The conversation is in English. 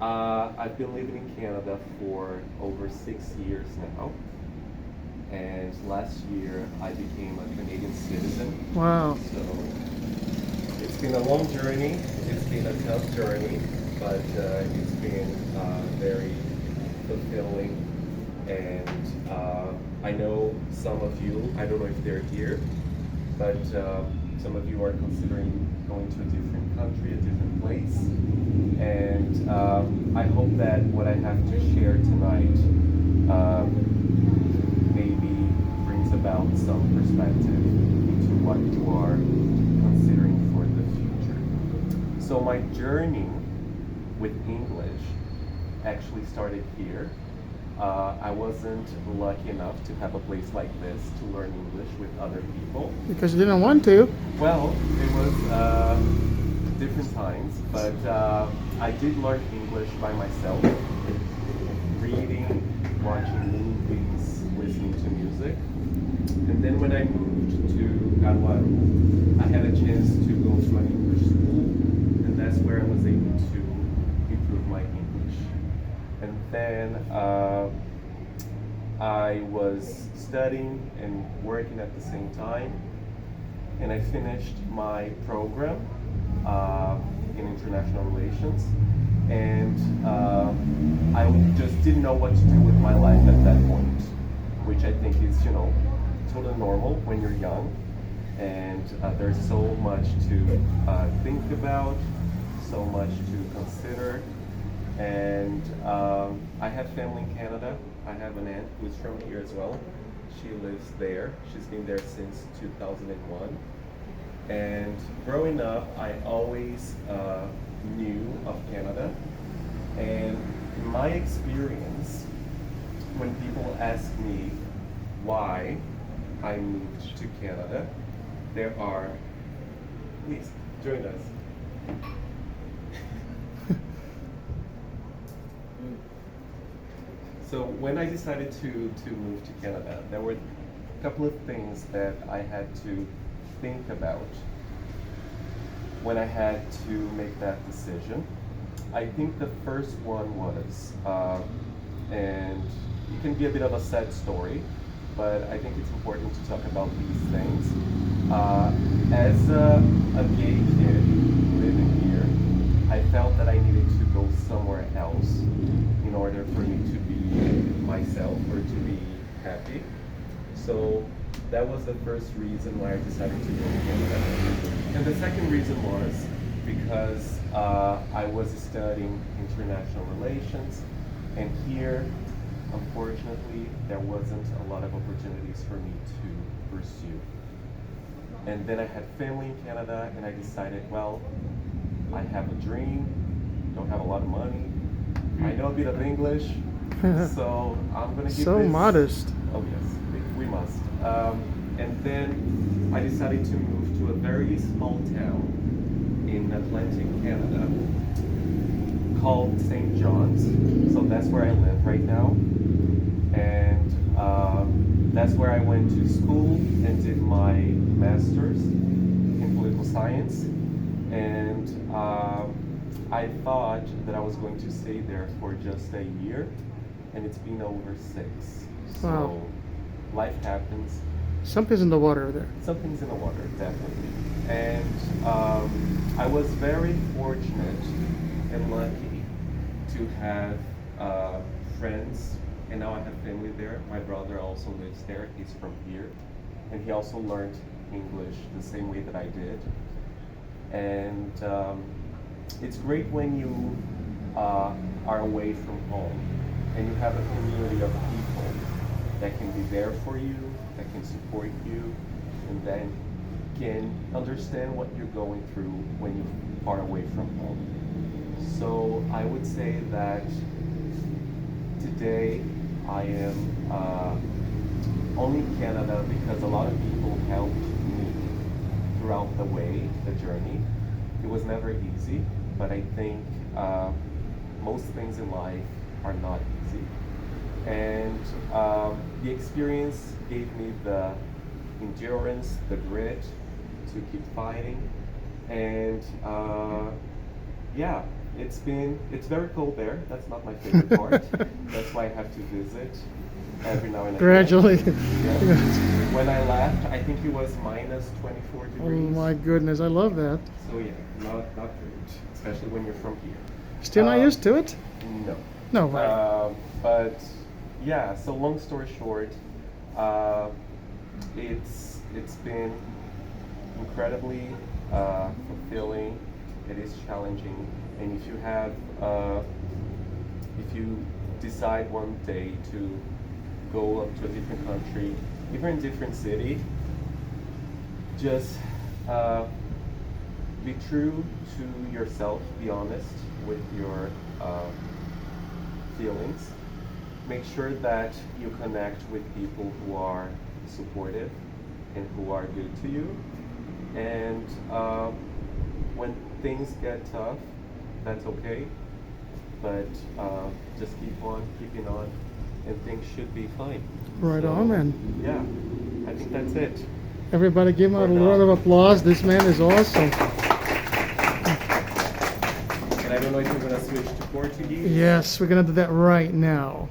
I've been living in Canada for over 6 years now, and last year I became a Canadian citizen. Wow. So it's been a long journey. It's been a tough journey, but it's been very fulfilling. And I know some of you, I don't know if they're here, but some of you are considering going to a different country, a different place. And I hope that what I have to share tonight maybe brings about some perspective into what you are considering for the future. So my journey with English actually started here. I wasn't lucky enough to have a place like this to learn English with other people. Because you didn't want to. Well, it was different times, but I did learn English by myself, reading, watching movies, listening to music. And then when I moved to Caruaru, I had a chance to go to an English school, and that's where I was able to improve my English. And then I was studying and working at the same time, and I finished my program in international relations, and I just didn't know what to do with my life at that point, which I think is, totally normal when you're young, and there's so much to think about, so much to consider. And I have family in Canada. I have an aunt who's from here as well. She lives there. She's been there since 2001. And growing up, I always knew of Canada. And in my experience, when people ask me why I moved to Canada, there are, please join us. So when I decided to move to Canada, there were a couple of things that I had to think about when I had to make that decision. I think the first one was, and it can be a bit of a sad story, but I think it's important to talk about these things. As a gay kid living here, I felt that I needed to go somewhere else in order for me to be myself or to be happy. So that was the first reason why I decided to go to Canada. And the second reason was because I was studying international relations, and here, unfortunately, there wasn't a lot of opportunities for me to pursue. And then I had family in Canada, and I decided, well, I have a dream, don't have a lot of money, I know a bit of English, so I'm gonna give so this. modest. Oh yes, we must. And then I decided to move to a very small town in Atlantic Canada called St. John's. So that's where I live right now, and that's where I went to school and did my master's in political science. And I thought that I was going to stay there for just a year, and it's been over 6. So Wow. life happens. Something's in the water there. Something's in the water, definitely. And I was very fortunate and lucky to have friends, and now I have family there. My brother also lives there. He's from here, and he also learned English the same way that I did. And it's great when you are away from home and you have a community of people that can be there for you, that can support you, and then can understand what you're going through when you're far away from home. So I would say that today I am only in Canada because a lot of people helped me throughout the way, the journey. It was never easy, but I think most things in life are not easy. And the experience gave me the endurance, the grit to keep fighting. And yeah, it's very cold there. That's not my favorite part. That's why I have to visit every now and again. Gradually. Yeah. When I left, I think it was minus 24 Oh degrees. my goodness, I love that. So yeah, not great, especially when you're from here. Still not used to it? No. No way. But yeah, so long story short, it's been incredibly fulfilling. It is challenging, and if you decide one day to go up to a different country, even a different city, just be true to yourself. Be honest with your feelings. Make sure that you connect with people who are supportive and who are good to you. And when things get tough, that's okay. But just keeping on, and things should be fine. Right So, on, man. Yeah, I think that's it. Everybody give him a For round now. of applause. This man is awesome. And I don't know if you're gonna switch to Portuguese. Yes, we're gonna do that right now.